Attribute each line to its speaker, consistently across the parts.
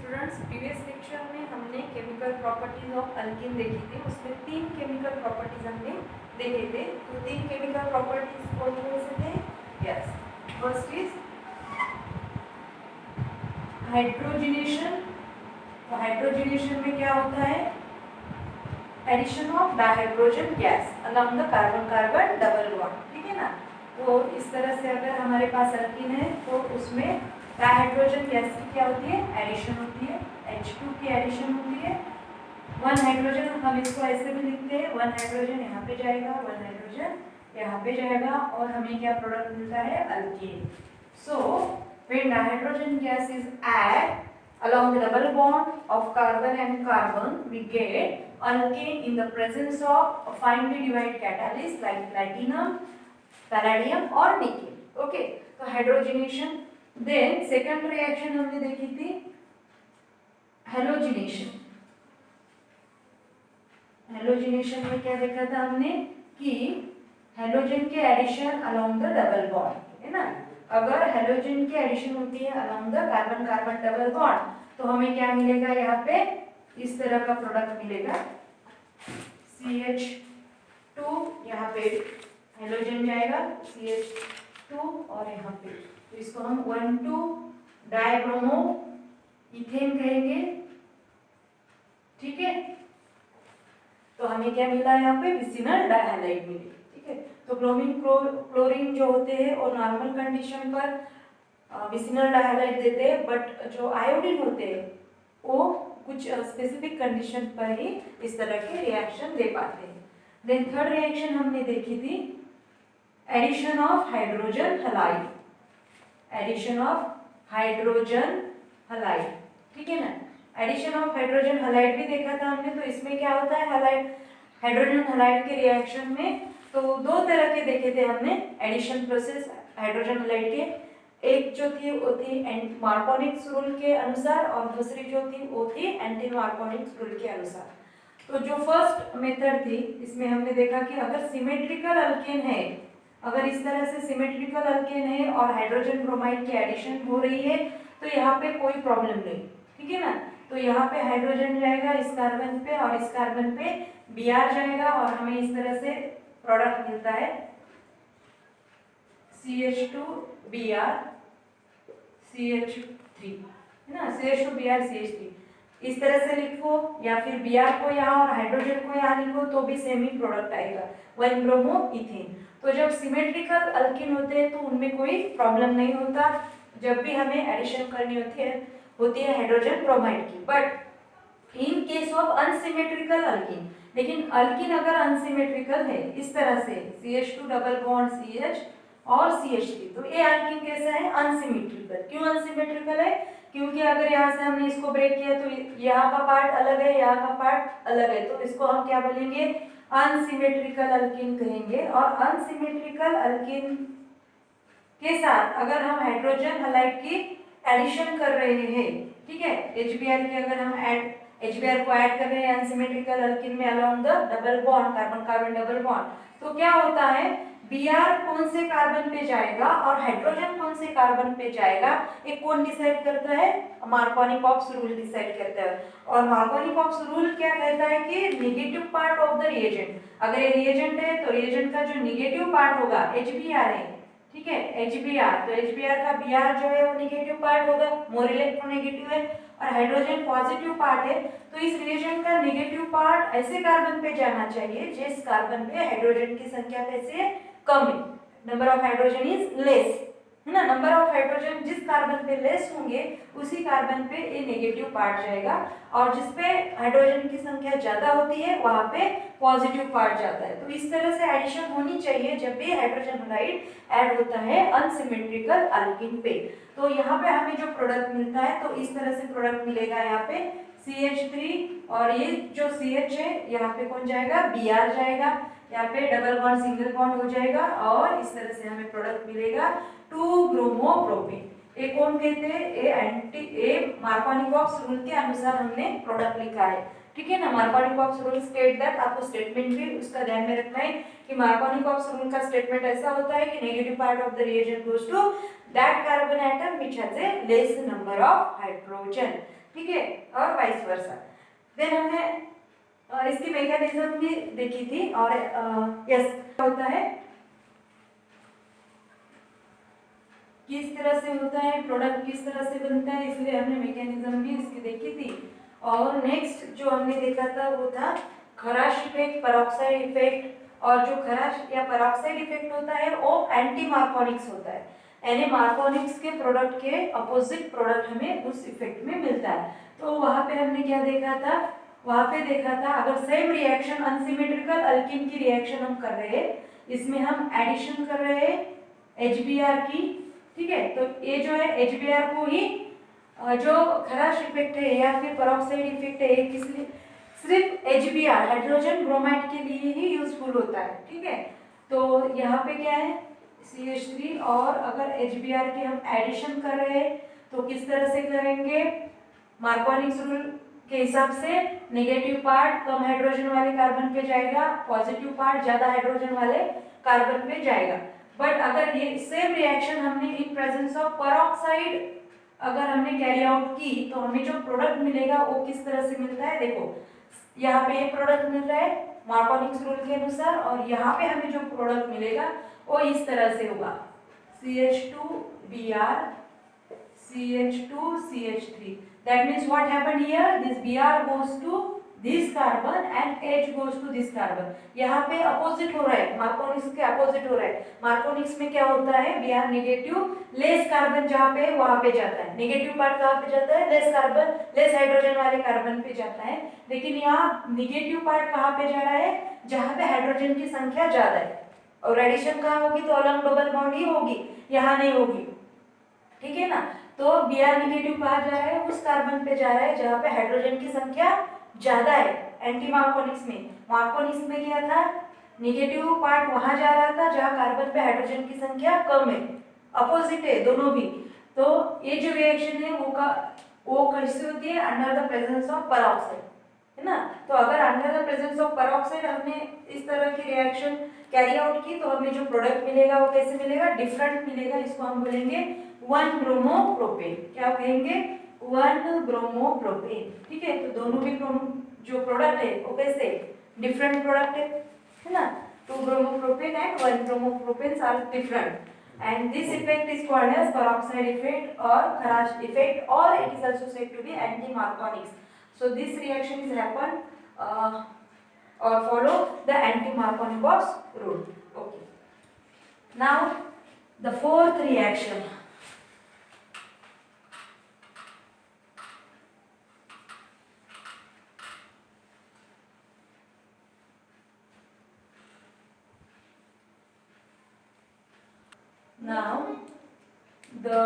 Speaker 1: Students, previous lecture में हमने chemical properties of alkyne देखी थी। उसमें 3 केमिकल प्रॉपर्टीज हमने देखे थे। तो 3 केमिकल प्रॉपर्टीज कौन कौन से थे? Yes, first is hydrogenation. तो हाइड्रोजनेशन में क्या होता है? Addition of dihydrogen gas along the carbon carbon double bond, ठीक है ना। तो इस तरह से अगर हमारे पास अल्कीन है तो उसमें डायहाइड्रोजन गैस की क्या होती है? एडिशन होती है। H2 की एडिशन होती है। 1 हाइड्रोजन, हम इसको ऐसे भी लिखते हैं, 1 हाइड्रोजन यहाँ पे जाएगा, 1 हाइड्रोजन यहाँ पे जाएगा और हमें क्या प्रोडक्ट मिलता है? Alkene. So when dihydrogen gas is add along the double bond of carbon and carbon, we get alkane in the presence of a finely divided catalyst like platinum, palladium or nickel. Okay, so hydrogenation. Then second reaction हमने देखी थी halogenation. Halogenation में क्या देखा था हमने कि halogen के addition along the double bond, है ना। अगर हेलोजन की एडिशन होती है along the carbon carbon double bond तो हमें क्या मिलेगा? यहाँ पे इस तरह का प्रोडक्ट मिलेगा CH2, यहाँ पे हेलोजन जाएगा CH2 और यहाँ पे तो इसको हम 1,2 डाइब्रोमो इथेन कहेंगे, ठीक है। तो हमें क्या मिला यहाँ पे? विसिनल डाइहैलाइड मिली, ठीक है। तो ब्रोमीन क्लोरीन जो होते हैं और नॉर्मल कंडीशन पर विसिनल डाइहैलाइड देते हैं, बट जो आयोडीन होते हैं वो कुछ स्पेसिफिक कंडीशन पर ही इस तरह के रिएक्शन दे पाते हैं। देन थर्ड रिएक्शन हमने देखी थी addition of hydrogen halide. Addition of hydrogen halide, ठीक है ना। एडिशन ऑफ हाइड्रोजन हैलाइड भी देखा था हमने। तो इसमें क्या होता है? हैलाइड हाइड्रोजन हैलाइड के रिएक्शन में तो 2 तरह के देखे थे हमने एडिशन प्रोसेस हाइड्रोजन हैलाइड के। एक जो थी वो थी मार्कोनिक्स रूल के अनुसार और दूसरी जो थी वो थी एंटी मार्कोनिक्स रूल के अनुसार। तो जो फर्स्ट मेथड थी इसमें हमने देखा कि अगर सिमेट्रिकल अल्केन है, अगर इस तरह से सिमेट्रिकल अल्केन है और हाइड्रोजन ब्रोमाइड की एडिशन हो रही है तो यहाँ पे कोई प्रॉब्लम नहीं, ठीक है ना। तो यहाँ पे हाइड्रोजन जाएगा इस कार्बन पे और इस कार्बन पे Br जाएगा और हमें इस तरह से प्रोडक्ट मिलता है CH2Br CH3, है ना। CH2Br CH3 इस तरह से लिखो या फिर Br को यहाँ और हाइड्रोजन को यहाँ लिखो तो भी सेम ही प्रोडक्ट आएगा 1 ब्रोमो इथेन। तो जब सिमेट्रिकल अल्कीन होते हैं तो उनमें कोई प्रॉब्लम नहीं होता जब भी हमें एडिशन करनी होती है हाइड्रोजन ब्रोमाइड की। But in case of unsymmetrical alkyne, लेकिन अल्कीन अगर अनसिमेट्रिकल है इस तरह से CH2 डबल बॉन्ड CH और CH3, तो ये अल्कीन कैसा है? अनसिमेट्रिकल। क्यों अनसिमेट्रिकल है? क्योंकि अगर यहाँ से हमने इसको ब्रेक किया तो यहाँ का पार्ट अलग है, यहाँ का पार्ट अलग है, तो इसको हम क्या बोलेंगे? अनसिमेट्रिकल अल्कीन कहेंगे। और अनसिमेट्रिकल अल्कीन के साथ अगर हम हाइड्रोजन हैलाइड की एडिशन कर रहे हैं, ठीक है, HBr की अगर हम HBr को ऐड कर रहे हैं अनसिमेट्रिकल अल्कीन में along the double bond carbon carbon double bond, तो क्या होता है? Br कौन से कार्बन पे जाएगा और हाइड्रोजन कौन से कार्बन पे जाएगा, ये कौन डिसाइड करता है? मार्कोनी-कॉक्स रूल डिसाइड करता है। और मार्कोनी-कॉक्स रूल क्या कहता है कि negative part of the reagent, अगर ये रिएजेंट है तो रिएजेंट का जो नेगेटिव पार्ट होगा HBr है, ठीक है, HBr, तो HBr का Br जो है वो नेगेटिव पार्ट होगा, मोर इलेक्ट्रोनेगेटिव है, और हाइड्रोजन पॉजिटिव पार्ट है। तो इस रिएजेंट का नेगेटिव पार्ट ऐसे कार्बन पे जाना चाहिए जिस कार्बन पे हाइड्रोजन की संख्या कैसे कम है, number of hydrogen is less, है ना। नंबर ऑफ हाइड्रोजन जिस कार्बन पे लेस होंगे उसी कार्बन पे ये नेगेटिव पार्ट जाएगा, और जिस पे हाइड्रोजन की संख्या ज्यादा होती है वहां पे पॉजिटिव पार्ट जाता है। तो इस तरह से एडिशन होनी चाहिए जब भी हाइड्रोजन हैलाइड ऐड होता है अनसिमेट्रिकल अल्कीन पे। तो यहाँ पे हमें जो प्रोडक्ट मिलता है तो इस तरह से प्रोडक्ट मिलेगा यहाँ पे CH3 और ये जो CH है यहाँ पे कौन जाएगा? Br जाएगा, यहाँ पे डबल बॉन्ड सिंगल बॉन्ड हो जाएगा और इस तरह से हमें प्रोडक्ट मिलेगा 2 ब्रोमो प्रोपेन। ये कौन कहते हैं? ये मार्कोनी-कॉक्स रूल के अनुसार हमने प्रोडक्ट लिखा है, ठीक है ना। मार्कोनी-कॉक्स रूल स्टेट दैट, आपको स्टेटमेंट भी उसका ध्यान में रखना है कि मार्कोनी-कॉक्स रूल का स्टेटमेंट ऐसा होता है कि negative part of the reagent goes to that carbon atom which has a less number of hydrogen. ठीक है, और वाइस वर्सा। देन हमने इसकी मैकेनिज्म भी देखी थी। और यस होता है, किस तरह से होता है प्रोडक्ट, किस तरह से बनता है, इसलिए हमने मैकेनिज्म भी इसकी देखी थी। और नेक्स्ट जो हमने देखा था वो था खराश इफेक्ट, पेरोक्साइड इफेक्ट। और जो खराश या पेरोक्साइड इफेक्ट होता है वो एंटी मार्कोनिक्स होता है, यानी मार्कोनिक्स के प्रोडक्ट के अपोजिट प्रोडक्ट हमें उस इफेक्ट में मिलता है। तो वहां पे हमने क्या देखा था, वहां पे देखा था अगर सेम रिएक्शन अनसिमेट्रिकल अल्कीन की रिएक्शन हम कर रहे हैं, इसमें हम एडिशन कर रहे हैं HBr की, ठीक है, तो ये जो है HBr को ही जो खराश इफेक्ट है या फिर पेरोक्साइड इफेक्ट है, किस लिए सिर्फ HBr हाइड्रोजन ब्रोमाइड के लिए ही यूजफुल होता है, ठीक है। तो यहाँ पे क्या है CH3, और अगर HBr की हम एडिशन कर रहे हैं तो किस तरह से करेंगे, मार्कोनिक्स रूल के हिसाब से नेगेटिव पार्ट कम हाइड्रोजन वाले कार्बन पे जाएगा, पॉजिटिव पार्ट ज्यादा हाइड्रोजन वाले कार्बन पे जाएगा। बट अगर ये सेम रिएक्शन हमने इन प्रेजेंस ऑफ पेरोक्साइड अगर हमने कैरी आउट की तो हमें जो प्रोडक्ट मिलेगा वो किस तरह से मिलता है, देखो यहाँ पे ये प्रोडक्ट मिल रहा है मार्कोनिक्स रूल के अनुसार, और यहाँ पे हमें जो प्रोडक्ट मिलेगा वो इस तरह से होगा CH2Br CH2CH3। That means what happened here, this Br goes to this carbon and H goes to this carbon। यहाँ पे अपोजिट हो रहा है, मार्कोनिक्स के अपोजिट हो रहा है। मार्कोनिक्स में क्या होता है, Br नेगेटिव, लेस कार्बन जहाँ पे है वहाँ पे जाता है, नेगेटिव पार्ट कहाँ पे जाता है, लेस कार्बन लेस हाइड्रोजन वाले कार्बन पे जाता है। लेकिन यहाँ नेगेटिव पार्ट कहाँ पे जा रहा है, जहाँ पे हाइड्रोजन की संख्या ज्यादा है, और एडिशन कहाँ होगी तो अलग डबल बॉन्ड ही होगी, यहाँ नहीं होगी, ठीक है ना। तो Br नेगेटिव कहाँ जा रहा है, उस कार्बन पे जा रहा है जहाँ पे हाइड्रोजन की संख्या ज्यादा है। एंटी मार्कोनिक्स में, मार्कोनिक्स में क्या था, नेगेटिव पार्ट वहां जा रहा था जहाँ कार्बन पे हाइड्रोजन की संख्या कम है, अपोजिट है दोनों भी। तो ये जो रिएक्शन है वो कैसे होती है, under the presence of peroxide, है ना। तो अगर under the presence of peroxide हमने इस तरह की रिएक्शन कैरी आउट की तो हमें जो प्रोडक्ट मिलेगा वो कैसे मिलेगा, डिफरेंट मिलेगा। इसको हम बोलेंगे 1-ब्रोमोप्रोपेन। क्या कहेंगे, 1-ब्रोमोप्रोपेन, ठीक है। तो दोनों भी जो प्रोडक्ट है वो कैसे डिफरेंट प्रोडक्ट है ना। Two bromopropane and one bromopropane are different, and this effect is called as peroxide effect or Kharash effect, or it is also said to be anti-Marconics. So this reaction is happen or follow the anti-Marconics rule. Okay. Now the fourth reaction. Now the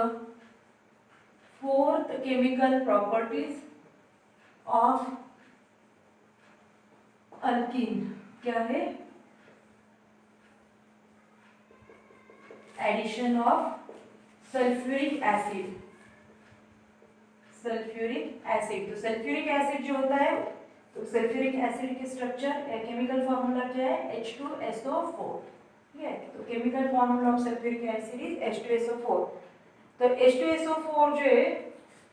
Speaker 1: fourth chemical properties of alkene क्या है, addition of sulphuric acid. Sulphuric acid, तो sulphuric acid जो होता है, तो sulphuric acid के structure या chemical formula क्या है, H2SO4, ठीक है। तो chemical formula of sulphuric acid is H2SO4। तो H2SO4 जो है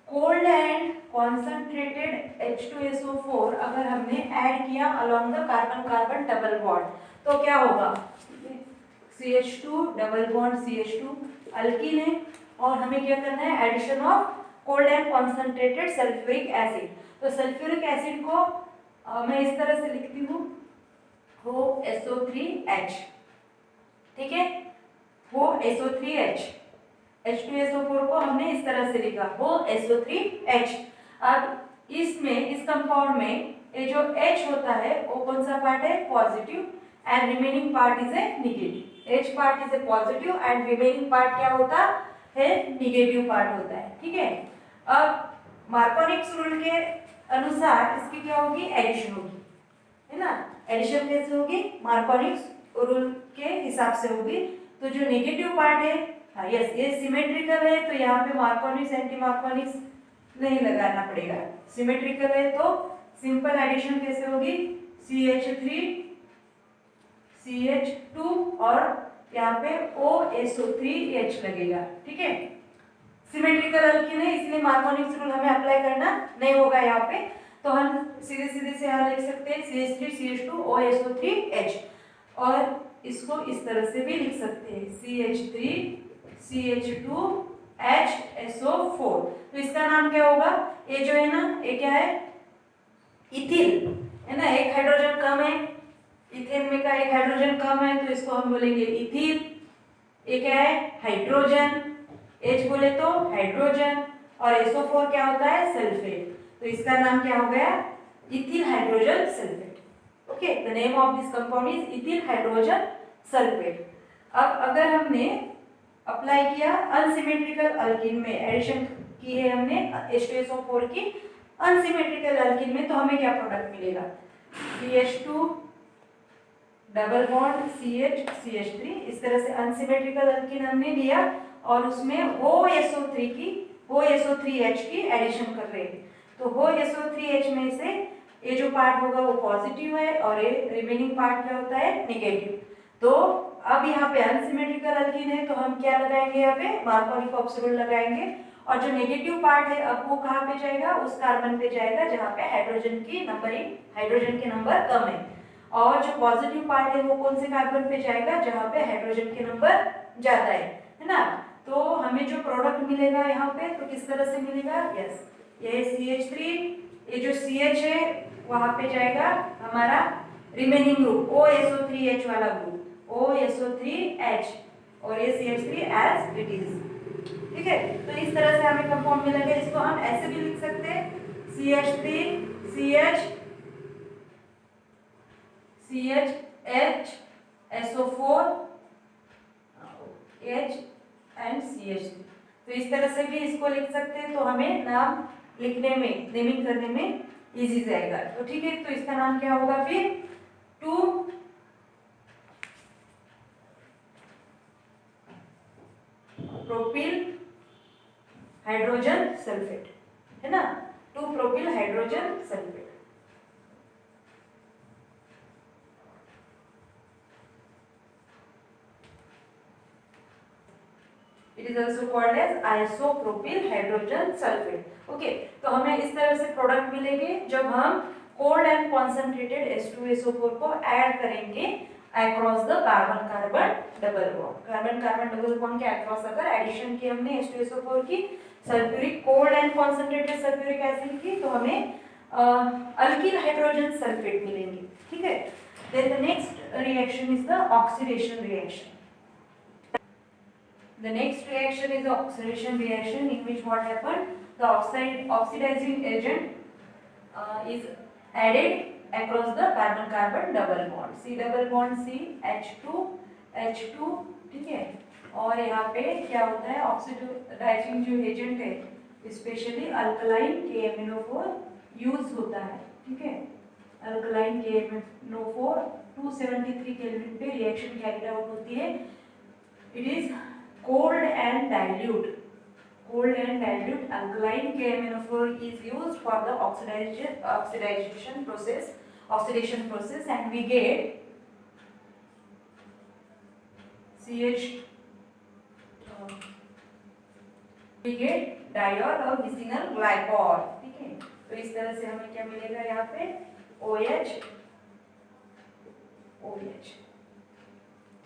Speaker 1: कोल्ड एंड कॉन्सेंट्रेटेड H2SO4 अगर हमने ऐड किया along the carbon carbon double bond तो क्या होगा, CH2 double bond CH2 alkyne है, और हमें क्या करना है, addition of cold and concentrated sulphuric acid. तो सल्फ्यूरिक एसिड को मैं इस तरह से लिखती हूँ HO3H, ठीक है, HO3H। H2SO4 को हमने इस तरह से लिखा HO3H। अब इसमें इस कंपाउंड में ये जो H होता है वो कौन सा पार्ट है, positive, and remaining part is a negative. H part is a positive and remaining part क्या होता है, नेगेटिव पार्ट होता है, ठीक है। अब मार्कोनिक्स रूल के अनुसार इसकी क्या होगी, एडिशन होगी, है ना। एडिशन कैसे होगी, मार्कोनिक्स रूल के हिसाब से होगी। तो जो नेगेटिव पार्ट है, हाँ यस, ये सिमेट्रिकल है तो यहाँ पे मार्कोनिक्स एंटी मार्कोनिक्स नहीं लगाना पड़ेगा। सिमेट्रिकल है तो सिंपल एडिशन कैसे होगी, CH3 CH2 और यहाँ पे OSO3H लगेगा, ठीक है। सिमेट्रिकल अल्कीन है इसलिए मार्कोनिक्स रूल हमें अप्लाई करना ना, नहीं होगा यहाँ पे, तो हम सीधे सीधे से यहाँ लिख सकते हैं CH3CH2OSO3H, और इसको इस तरह से भी लिख सकते हैं CH3CH2HSO4। तो इसका नाम क्या होगा, ये जो है ना, ये क्या है, इथिल है ना, एक हाइड्रोजन कम है, इथेन में का एक हाइड्रोजन कम है, तो इसको हम बोलेंगे इथिल। ये क्या है, हाइड्रोजन, H बोले तो हाइड्रोजन, और SO4 क्या होता है, सल्फेट, तो इसका नाम क्या हो गया, ethyl hydrogen sulphate. Okay, the name of this compound is ethyl hydrogen sulphate. अब अगर हमने अप्लाई किया अनसिमेट्रिकल अल्कीन में, एडिशन की है हमने H2SO4 की अनसिमेट्रिकल अल्कीन में, तो हमें क्या प्रोडक्ट मिलेगा, CH2 double bond CH CH3, इस तरह से अनसिमेट्रिकल अल्कीन हमने लिया और उसमें OSO3H की एडिशन कर रहे हैं। तो OSO3H में से ये जो पार्ट होगा वो पॉजिटिव है और ये रिमेनिंग पार्ट क्या होता है, नेगेटिव। तो अब यहाँ पे अनसिमेट्रिकल अल्कीन है, तो हम क्या लगाएंगे, यहाँ पे मार्कोनी ऑक्सी रूल लगाएंगे, और जो नेगेटिव पार्ट है अब वो कहाँ पे जाएगा, उस कार्बन पे जाएगा जहाँ पे हाइड्रोजन के नंबर कम है, और जो पॉजिटिव पार्ट है वो कौन से कार्बन पे जाएगा, जहाँ पे हाइड्रोजन के नंबर ज्यादा है ना। तो हमें जो प्रोडक्ट मिलेगा यहाँ पे, तो किस तरह से मिलेगा, यस, ये CH3, ये जो CH है वहां पे जाएगा हमारा रिमेनिंग ग्रुप OSO3H वाला ग्रुप, OSO3H, और ये CH3 एज इट इज। ठीक है, तो इस तरह से हमें कंपाउंड मिलेगा। इसको हम ऐसे भी लिख सकते हैं CH3CHHSO4 H एंड CH3, तो इस तरह से भी इसको लिख सकते हैं, तो हमें नाम लिखने में, नेमिंग करने में इजी जाएगा। तो ठीक है, तो इसका नाम क्या होगा फिर, 2 प्रोपिल हाइड्रोजन सल्फेट, है ना, 2 propyl hydrogen sulphate. It is also called as isopropyl hydrogen sulfate. Okay, तो हमें इस तरह से प्रोडक्ट मिलेंगे जब हम कोल्ड एंड कॉन्सेंट्रेटेड H2SO4 को ऐड करेंगे across the carbon carbon double bond के अक्रॉस अगर एडिशन की हमने H2SO4 की sulphuric cold and concentrated sulphuric acid की, तो हमें अल्किल हाइड्रोजन सल्फेट मिलेंगे। ठीक है, then the next reaction is the oxidation reaction. The next reaction is the oxidation reaction, in which what happened, the oxidizing agent is added across the carbon-carbon double bond, C double bond C H2 H2। ठीक है, और यहाँ पे क्या होता है, oxidising जो agent है स्पेशली अल्कलाइन KMnO4 यूज होता है। ठीक है, अल्कलाइन KMnO4 273 केल्विन पे रिएक्शन कैरिड आउट होती है। It is cold and dilute alkaline KMnO4 is used for the oxidation process, and we get diol और vicinal glycol। ठीक है, तो इस तरह से हमें क्या मिलेगा यहाँ पे, OH।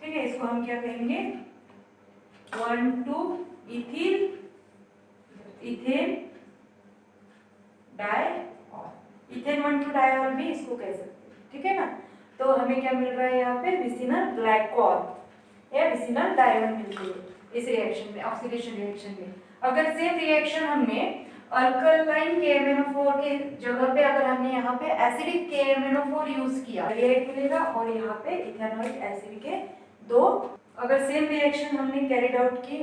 Speaker 1: ठीक है, इसको हम क्या कहेंगे, 1,2 इथेन डाइऑल, इथेन 1,2 डाइऑल भी इसको कह सकते हैं। ठीक है ना, तो हमें क्या मिल रहा है यहाँ पे, विसिनल ग्लाइकॉल या विसिनल डाइऑल मिलती है इस रिएक्शन में, ऑक्सीडेशन रिएक्शन में। अगर सेम रिएक्शन हमने अल्कलाइन KMnO4 के जगह पे अगर हमने यहाँ पे एसिडिक KMnO4 यूज किया, ये एक मिलेगा, और यहाँ पे इथेनॉइक एसिड के 2। अगर सेम रिएक्शन हमने कैरिड आउट की,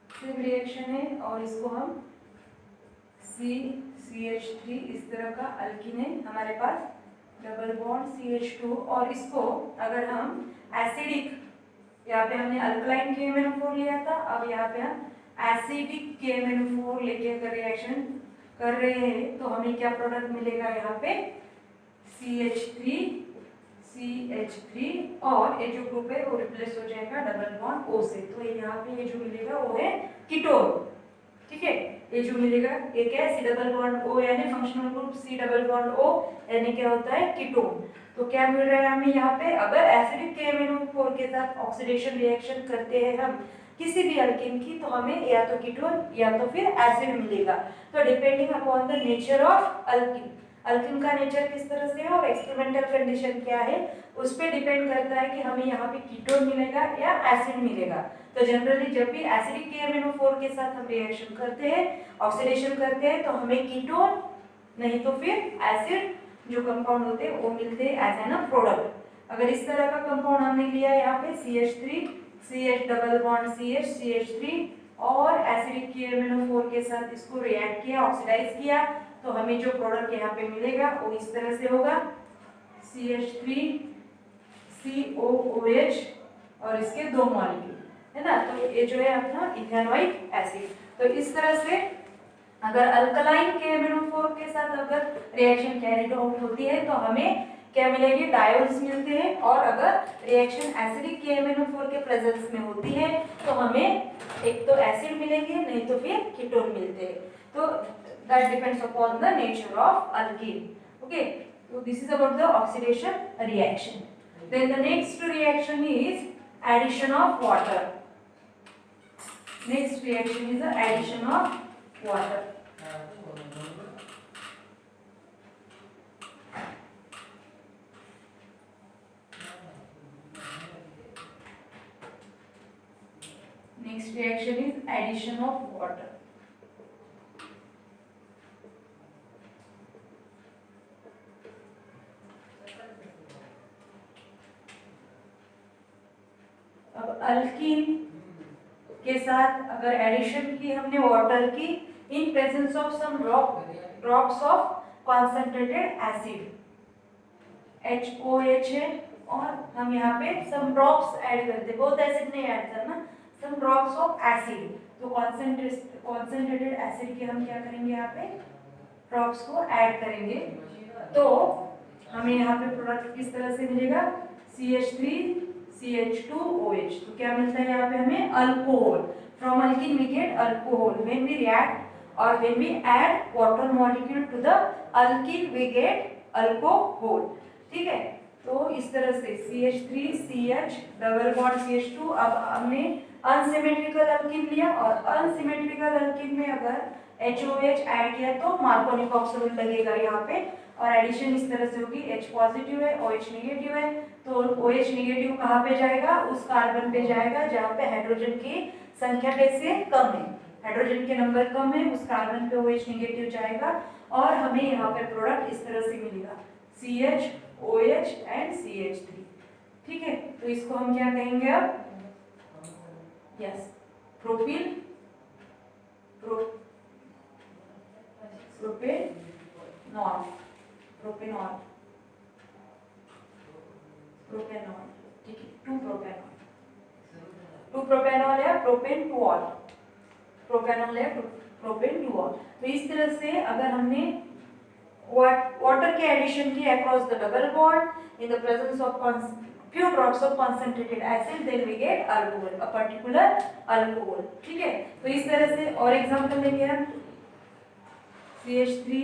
Speaker 1: सेम रिएक्शन है और इसको हम CH3 इस तरह का अल्कीन है हमारे पास, डबल बॉन्ड CH2, और इसको अगर हम एसिडिक, यहाँ पे हमने अल्कलाइन KMnO4 लिया था, अब यहाँ पे हम एसिडिक KMnO4 लेके अगर रिएक्शन कर रहे हैं, तो हमें क्या प्रोडक्ट मिलेगा यहाँ पे, CH3 और ये जो ग्रुप है वो रिप्लेस हो जाएगा डबल बॉन्ड O से, तो यहाँ पे ये जो मिलेगा वो है कीटोन। ठीक है। ये जो मिलेगा एक है C डबल बॉन्ड O यानी functional group C double bond O यानी क्या होता है कीटोन। तो क्या मिल रहा है हमें यहाँ पे, अगर एसिडिक KMnO4 के साथ ऑक्सीडेशन रिएक्शन करते हैं हम किसी भी अल्कीन की, तो हमें या तो कीटोन या तो फिर एसिड मिलेगा। तो depending upon the nature of alkyne, alkyne का नेचर किस तरह से है और एक्सपेरिमेंटल कंडीशन क्या है, उस पर डिपेंड करता है कि हमें यहाँ पे कीटोन मिलेगा या एसिड मिलेगा। तो जनरली जब भी एसिडिक KMnO4 के साथ हम रिएक्शन करते हैं, ऑक्सीडेशन करते हैं, तो हमें कीटोन नहीं तो फिर एसिड जो कंपाउंड होते हैं वो मिलते हैं एज एन प्रोडक्ट। अगर इस तरह का कंपाउंड हमने लिया यहाँ पे CH3 CH double bond CH CH3 और एसिडिक KMnO4 के साथ इसको रिएक्ट किया, ऑक्सीडाइज किया, तो हमें जो प्रोडक्ट यहाँ पे मिलेगा वो इस तरह से होगा CH3 COOH और इसके दो मॉलिक्यूल है ना। तो ये जो है अपना इथेनोइक एसिड। तो इस तरह से अगर अल्कलाइन KMnO4 के साथ अगर रिएक्शन कैरिड आउट होती है तो हमें क्या मिलेगी, डायोल्स मिलते हैं। और अगर रिएक्शन एसिडिक KMnO4 के प्रेजेंस में होती है तो हमें एक तो एसिड मिलेंगे नहीं तो फिर कीटोन मिलते हैं। तो that depends upon the nature of alkyne. Okay, so this is about the oxidation reaction. Then the next reaction is addition of water. Next reaction is the addition of water. Next reaction is addition of water. अब alkene के साथ अगर addition की हमने water की in presence of some drops of concentrated acid HOH है और हम यहाँ पे सम ड्रॉप्स ऐड करते, बहुत एसिड नहीं ऐड करना, सम ड्रॉप्स ऑफ एसिड। तो कॉन्सेंट्रेटेड एसिड के हम क्या करेंगे, यहाँ पे ड्रॉप्स को ऐड करेंगे। तो हमें यहाँ पे प्रोडक्ट किस तरह से मिलेगा, CH3 CH2OH। तो क्या मिलता है यहाँ पे हमें, alcohol. From alkene we get alcohol. When we react और when we add water molecule to the alkene we get alcohol. ठीक है, तो इस तरह से CH3 CH double bond CH2। अब हमने अनसिमेट्रिकल अल्कीन लिया और अनसिमेट्रिकल अल्कीन में अगर HOH ऐड किया तो मार्कोनी कॉक्स रूल लगेगा यहाँ पे। और एडिशन इस तरह से होगी, H पॉजिटिव है OH नेगेटिव है, तो OH नेगेटिव कहाँ पे जाएगा, उस कार्बन पे जाएगा जहाँ पे हाइड्रोजन की संख्या कैसे कम है, हाइड्रोजन के नंबर कम है, उस कार्बन पे OH नेगेटिव जाएगा और हमें यहाँ पे प्रोडक्ट इस तरह से मिलेगा CH OH एंड CH3। ठीक है, तो इसको हम क्या कहेंगे अब, yes propyl propanol propanol propanol. ठीक है, 2 प्रोपेनॉल या प्रोपेन-2-ऑल, प्रोपेनॉल या प्रोपेन-2-ऑल। तो इस तरह से अगर हमने वाटर के एडिशन की across the double bond in the presence of few drops of concentrated acid, then we get alcohol, a particular alcohol। ठीक है, तो इस तरह से और एग्जांपल लेंगे हम, CH3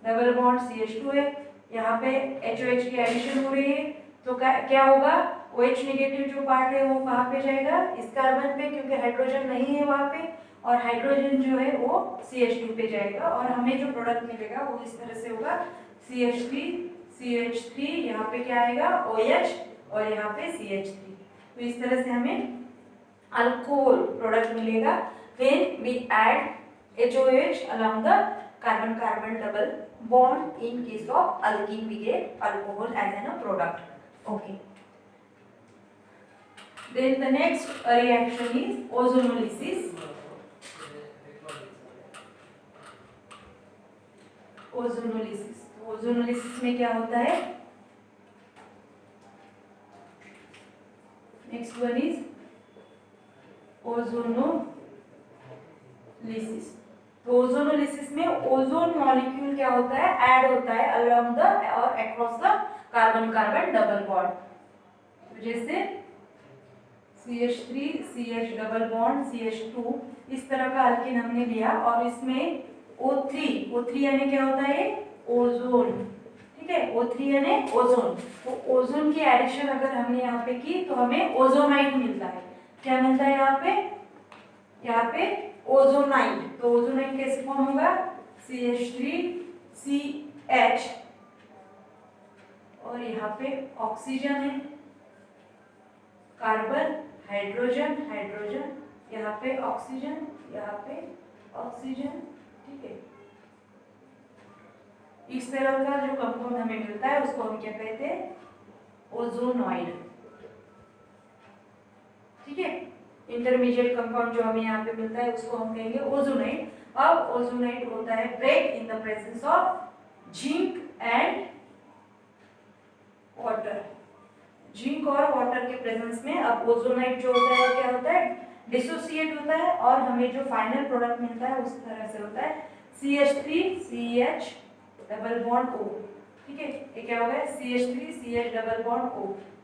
Speaker 1: डबल बॉन्ड CH2 है, यहाँ पे HOH की एडिशन हो रही है, तो क्या होगा, OH नेगेटिव जो पार्ट है वो कहाँ पे जाएगा, इस कार्बन पे, क्योंकि हाइड्रोजन नहीं है वहाँ पे, और हाइड्रोजन जो है वो CH2 पे जाएगा और हमें जो प्रोडक्ट मिलेगा वो इस तरह से होगा CH3 यहाँ पे क्या आएगा, OH और यहाँ पे CH3। तो इस तरह से हमें अल्कोहल प्रोडक्ट मिलेगा when we add HOH along the carbon carbon double bond। in case of alkene we get alcohol as a product। okay, then the next reaction is ozonolysis। Ozonolysis में क्या होता है, नेक्स्ट वन इज ओजोनोलिसिस। तो ozonolysis में ozone molecule क्या होता है, add होता है अलोंग द और across the carbon carbon double bond. तो जैसे CH3 CH double bond CH2 इस तरह का अल्किन हमने लिया और इसमें O3 यानी क्या होता है, ओजोन, ठीक है, O3 यानी ओजोन। तो ओजोन की एडिशन अगर हमने यहाँ पे की तो हमें ओजोनाइड मिलता है। क्या मिलता है यहाँ पे ओजोनाइड। तो ओजोनाइड कैसे फॉर्म होगा, CH3CH और यहाँ पे ऑक्सीजन है, कार्बन, हाइड्रोजन, यहाँ पे ऑक्सीजन, ठीक है। इस तरह का जो कंपाउंड हमें मिलता है उसको हम क्या कहते हैं, ओजोनॉइड, ठीक है। इंटरमीडिएट कंपाउंड जो हमें यहाँ पे मिलता है उसको हम कहेंगे ओजोनाइड। अब ओजोनाइड होता है break in the presence of zinc and water. Zinc और वाटर के प्रेजेंस में अब ओजोनाइड जो होता है क्या होता है, डिसोसिएट होता है और हमें जो फाइनल प्रोडक्ट मिलता है उस तरह से होता है CH3CH डबल बॉन्ड O, ठीक है। ये क्या होगा, CH3CH डबल बॉन्ड O,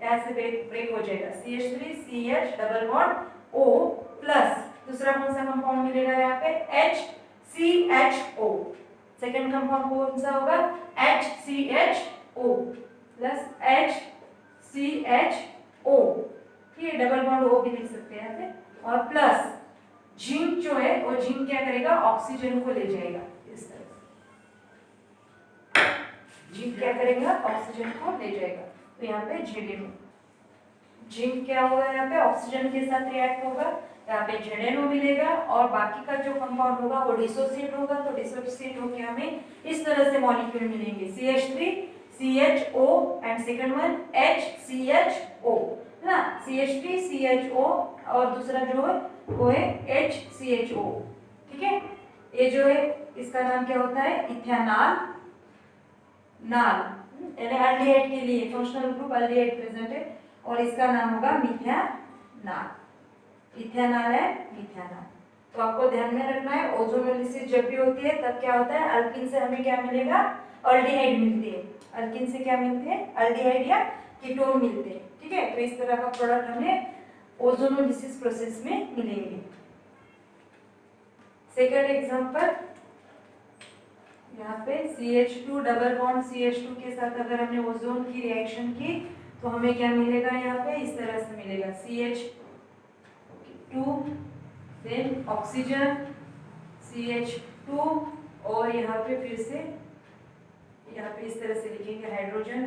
Speaker 1: यहाँ से ब्रेक हो जाएगा CH3CH double bond O plus दूसरा कौन सा कंपाउंड मिलेगा यहाँ पे, HCHO। सेकंड कंपाउंड कौन सा होगा, HCHO प्लस HCHO, ठीक है, डबल बॉन्ड O भी लिख सकते हैं यहाँ पे, और प्लस जिंक जो है वो जिंक क्या करेगा, ऑक्सीजन को ले जाएगा। इस तरह जिंक क्या करेगा, ऑक्सीजन को ले जाएगा। तो यहाँ पे ZNO, जिंक क्या होगा यहाँ पे, ऑक्सीजन के साथ रिएक्ट होगा, यहाँ पे ZNO मिलेगा और बाकी का जो कंपाउंड होगा वो डिसोसिएट होगा। तो डिसोसिएट होकर हमें इस तरह से मॉलिक्यूल मिलेंगे CH3CHO and second one HCHO, है ना, CH3CHO और दूसरा जो है वो है HCHO, ठीक है। ये जो है इसका नाम क्या होता है, इथेनॉल यानी एल्डिहाइड के लिए फंक्शनल ग्रुप एल्डिहाइड प्रेजेंट है और इसका नाम होगा मिथेनॉल। इथेनॉल है मिथेनॉल। तो आपको ध्यान में रखना है ओजोनोलिसिस जब भी होती है तब क्या होता है, अल्किन से हमें क्या मिलेगा, एल्डिहाइड मिलती है। अल्किन से क्या मिलते हैं, एल्डिहाइड या कीटोन मिलते हैं, ठीक है। तो इस तरह का प्रोडक्ट हमें ओजोनोलिसिस प्रोसेस में मिलेंगे। सेकंड एग्जांपल, यहाँ पे CH2 डबल बॉन्ड CH2 के साथ अगर हमने ओजोन की रिएक्शन की तो हमें क्या मिलेगा, यहाँ पे इस तरह से मिलेगा CH2 देन ऑक्सीजन CH2 और यहाँ पे फिर से यहाँ पे इस तरह से लिखेंगे हाइड्रोजन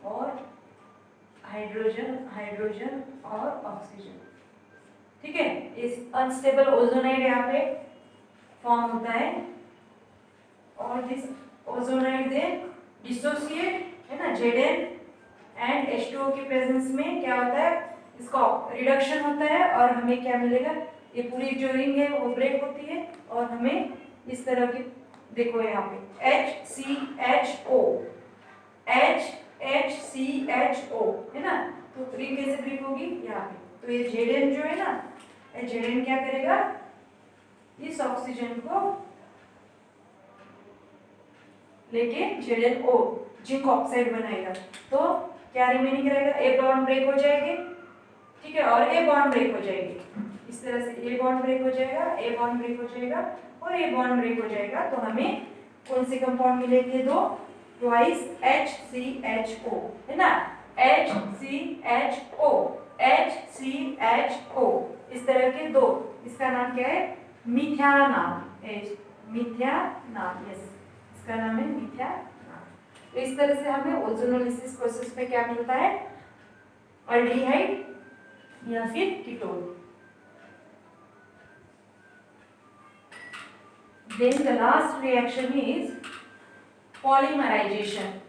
Speaker 1: और हाइड्रोजन और ऑक्सीजन, ठीक है। इस अनस्टेबल ओजोनाइड यहाँ पे फॉर्म होता है और दिस ओजोनाइड दे डिसोसिएट, है ना, Zn एंड H2O के प्रेजेंस में क्या होता है, इसका रिडक्शन होता है और हमें क्या मिलेगा, ये पूरी जो रिंग है वो ब्रेक होती है और हमें इस तरह की, देखो यहाँ पे HCHO, है ना। तो रिंग कैसे ब्रेक होगी यहाँ पे, तो ये Zn जो है ना, Zn क्या करेगा, इस ऑक्सीजन को लेके ZnO जिंक ऑक्साइड बनाएगा। तो क्या रिमेनिंग रहेगा, ए बॉन्ड ब्रेक हो जाएगी, ठीक है, और ए बॉन्ड ब्रेक हो जाएगी। इस तरह से ए बॉन्ड ब्रेक हो जाएगा, ए बॉन्ड ब्रेक हो जाएगा और ए बॉन्ड ब्रेक हो जाएगा। तो हमें कौन से कंपाउंड मिलेंगे, दो, ट्वाइस HCHO, है ना, HCHO इस तरह के दो, इसका नाम क्या है, मिथेनॉल, यस, इसका नाम है मिथेनॉल। तो इस तरह से हमें ओजोनोलिसिस प्रोसेस में क्या मिलता है, एल्डिहाइड या फिर ketone. Then the last reaction is polymerization.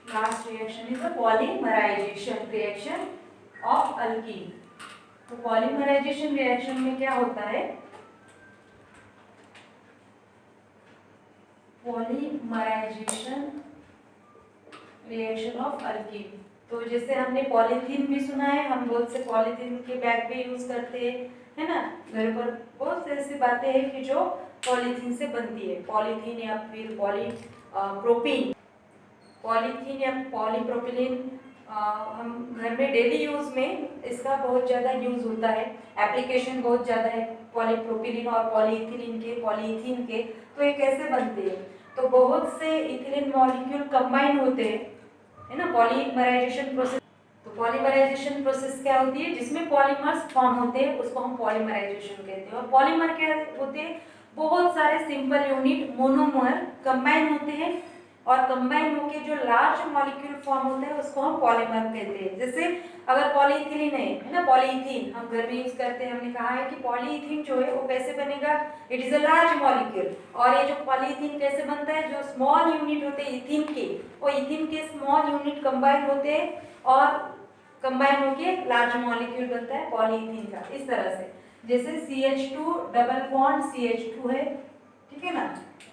Speaker 1: Last reaction is the polymerization reaction of alkene. तो polymerization reaction में क्या होता है, पॉलीमराइजेशन रिएक्शन ऑफ अल्कीन। तो जैसे हमने पॉलीथीन भी सुना है, हम बहुत से पॉलीथीन के बैग भी यूज करते हैं, है ना, घर पर बहुत से ऐसी बातें हैं कि जो पॉलीथीन से बनती है, पॉलीथीन या फिर पॉलीप्रोपीन, पॉलीथीन या पॉलीप्रोपिलीन हम घर में डेली यूज में इसका बहुत ज़्यादा यूज होता है, एप्लीकेशन बहुत ज़्यादा है पॉलीप्रोपिलीन और पॉलीइथीन के। तो ये कैसे बनते हैं? तो बहुत से इथिलीन मॉलिक्यूल कंबाइन होते हैं, है ना, पॉलीमराइजेशन प्रोसेस। तो पॉलीमराइजेशन प्रोसेस क्या होती है? जिसमें पॉलीमर्स फॉर्म होते हैं उसको हम पॉलीमराइजेशन कहते हैं। और पॉलीमर क्या होते हैं? बहुत सारे सिंपल यूनिट मोनोमर कंबाइन होते हैं और कंबाइन होकर जो लार्ज मॉलिक्यूल फॉर्म होते हैं उसको हम पॉलीमर कहते हैं। जैसे अगर पॉलीइथिलीन है ना, पॉलीइथीन हम घर में यूज करते हैं। हमने कहा है कि पॉलीइथीन जो है वो कैसे बनेगा? It is a large molecule. और ये जो पॉलीइथीन कैसे बनता है? जो स्मॉल यूनिट होते हैं इथीन के, वो इथीन के स्मॉल यूनिट कंबाइन होते हैं और कंबाइन होके लार्ज मॉलिक्यूल बनता है पॉलीइथीन का। इस तरह से जैसे CH2 डबल बॉन्ड CH2 है, ठीक है ना,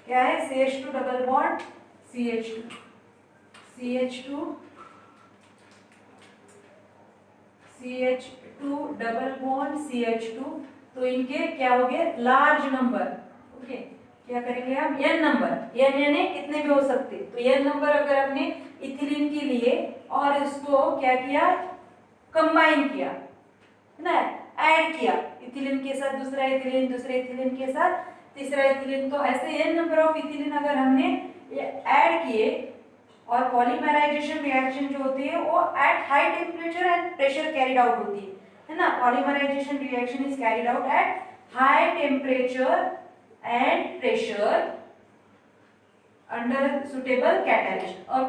Speaker 1: क्या है? CH2 double bond CH2 double bond CH2। तो इनके क्या हो गए? Large number. ओके, क्या करेंगे हम? n number. n यानी कितने भी हो सकते। तो n नंबर अगर हमने इथिलीन के लिए और इसको क्या किया? कंबाइन किया, है ना, ऐड किया इथिलीन के साथ दूसरा इथिलीन, दूसरे इथिलीन के साथ तीसरा इथिलीन। तो ऐसे n नंबर ऑफ इथिलीन अगर हमने ऐड किए और पॉलीमराइजेशन रिएक्शन जो होती है वो at high temperature and pressure carried out होती है ना। Polymerisation reaction is carried out at high temperature and pressure under suitable catalyst. और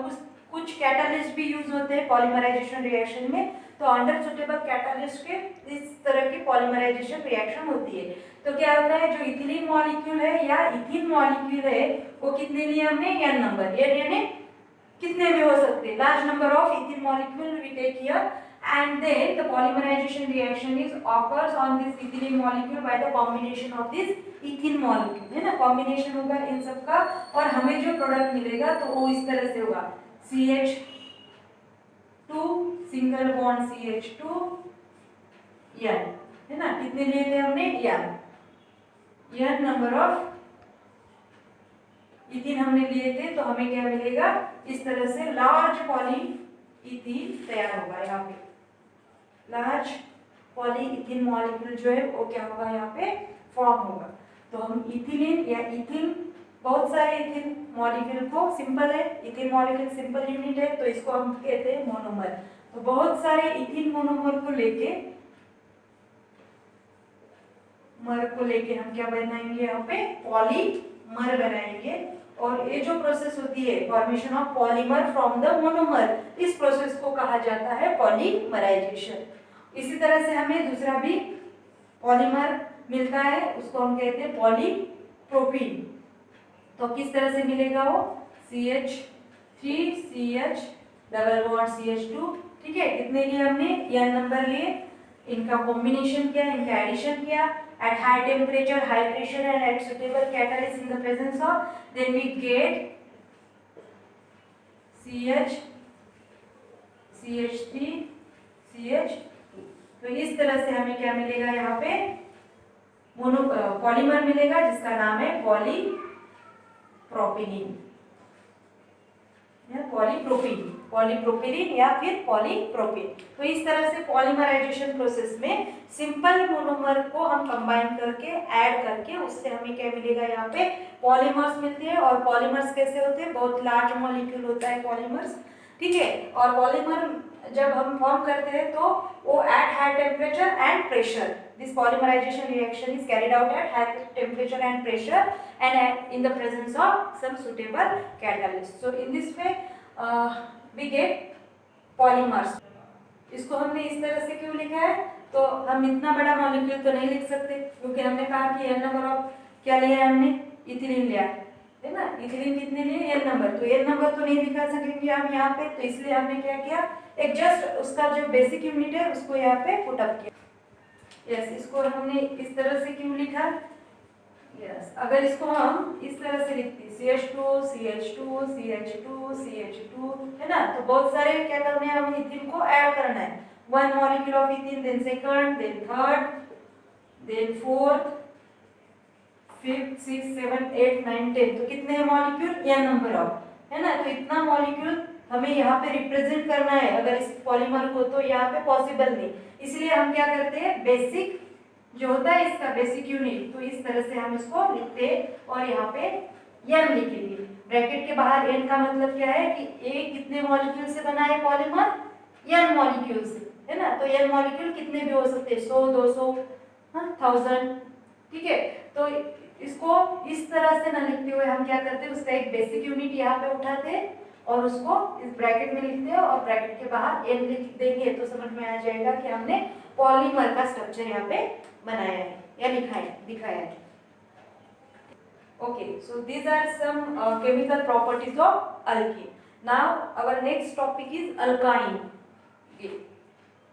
Speaker 1: कुछ कैटलिस्ट भी यूज होते हैं पॉलीमराइजेशन रिएक्शन में। तो अंडर सुटेबल कैटलिस्ट के इस तरह की पॉलीमराइजेशन रिएक्शन होती है। तो क्या होता है? जो इथिलीन मॉलिक्यूल है या इथीन मॉलिक्यूल है वो कितने लिए हमने? n number. n यानी कितने भी हो सकते, large number of ethene molecule we take here and then the polymerization reaction is occurs on this ethylene molecule by the combination of this ethene molecule, है ना, कॉम्बिनेशन होगा इन सब का और हमें जो प्रोडक्ट मिलेगा तो वो इस तरह से होगा CH2 single bond CH2 n, है ना, कितने लिए थे हमने? n नंबर ऑफ इथीन हमने लिए थे। तो हमें क्या मिलेगा? इस तरह से लार्ज पॉलीइथीन तैयार होगा। यहाँ पे लार्ज पॉलीइथीन मॉलिक्यूल जो है वो क्या होगा? यहाँ पे फॉर्म होगा। तो हम इथिलीन या इथीन, बहुत सारे इथीन मॉलिक्यूल को, सिंपल है इथीन मॉलिक्यूल सिंपल यूनिट है तो इसको हम कहते हैं मोनोमर। तो बहुत सारे इथीन मोनोमर को लेके हम क्या बनाएंगे? यहाँ पे पॉलीमर बनाएंगे। और ये जो प्रोसेस होती है formation of polymer from the monomer, इस प्रोसेस को कहा जाता है पॉलीमराइजेशन। इसी तरह से हमें दूसरा भी पॉलीमर मिलता है, उसको हम कहते हैं पॉलीप्रोपीन। तो किस तरह से मिलेगा वो? CH3CH डबल बॉन्ड CH2, ठीक है, कितने लिए हमने? n नंबर लिए। इनका कॉम्बिनेशन किया, इनका एडिशन किया at high temperature, high pressure and at suitable catalyst in the presence of, then we get CH3 CH2। तो इस तरह से हमें क्या मिलेगा? यहाँ पे पॉलीमर मिलेगा जिसका नाम है पॉलीप्रोपिलीन या पॉलीप्रोपिलीन या फिर पॉलीप्रोपीन। तो इस तरह से पॉलीमराइजेशन प्रोसेस में सिंपल मोनोमर को हम कंबाइन करके ऐड करके उससे हमें क्या मिलेगा? यहाँ पे पॉलीमर्स मिलते हैं। और पॉलीमर्स कैसे होते हैं? बहुत लार्ज मॉलिक्यूल होता है पॉलीमर्स, ठीक है। और पॉलीमर जब हम फॉर्म करते हैं तो वो at high temperature and pressure, this polymerisation reaction is carried out at high temperature and pressure and in the presence of some suitable catalyst. So in this way we get polymers. इसको हमने इस तरह से क्यों लिखा है? तो हम इतना बड़ा मॉलिक्यूल तो नहीं लिख सकते क्योंकि हमने कहा कि n नंबर ऑफ क्या लिया है हमने? इथिलीन लिया है ना। इथिलीन कितने लिए? n number. तो n नंबर तो नहीं दिखा सकेंगे हम यहाँ पे, तो इसलिए हमने क्या किया? एक जस्ट उसका जो बेसिक यूनिट है उसको यहाँ पे पुट अप किया। यस, इसको हमने इस तरह से क्यों लिखा? यस, अगर इसको हम इस तरह से लिखते CH2 है ना, तो बहुत सारे क्या करने हैं? हमें इथिन को ऐड करना है। One molecule of ethene, then second, then third, then fourth, fifth, six, 7, 8, 9, 10। तो कितने मॉलिक्यूल? n नंबर ऑफ, है ना। तो इतना मॉलिक्यूल हमें यहाँ पे रिप्रेजेंट करना है अगर इस पॉलीमर को, तो यहाँ पे पॉसिबल नहीं, इसलिए हम क्या करते हैं, बेसिक जो होता है इसका बेसिक यूनिट, तो इस तरह से हम इसको लिखते हैं और यहाँ पे n लिखेंगे। ब्रैकेट के बाहर n का मतलब क्या है कि A कितने मॉलिक्यूल से बना है पॉलीमर, n मॉलिक्यूल से, है ना। तो n मॉलिक्यूल कितने भी हो सकते हैं, 100, 200, 1000, ठीक है। तो इसको इस तरह से न लिखते हुए हम क्या करते हैं, उसका एक बेसिक यूनिट यहाँ पे उठाते हैं और उसको इस ब्रैकेट में लिखते हैं और ब्रैकेट के बाहर n लिख देंगे, तो समझ में आ जाएगा कि हमने पॉलीमर का स्ट्रक्चर यहाँ पे बनाया है या दिखाया है। Okay, so these are some chemical properties of alkene. Now our next topic is alkyne.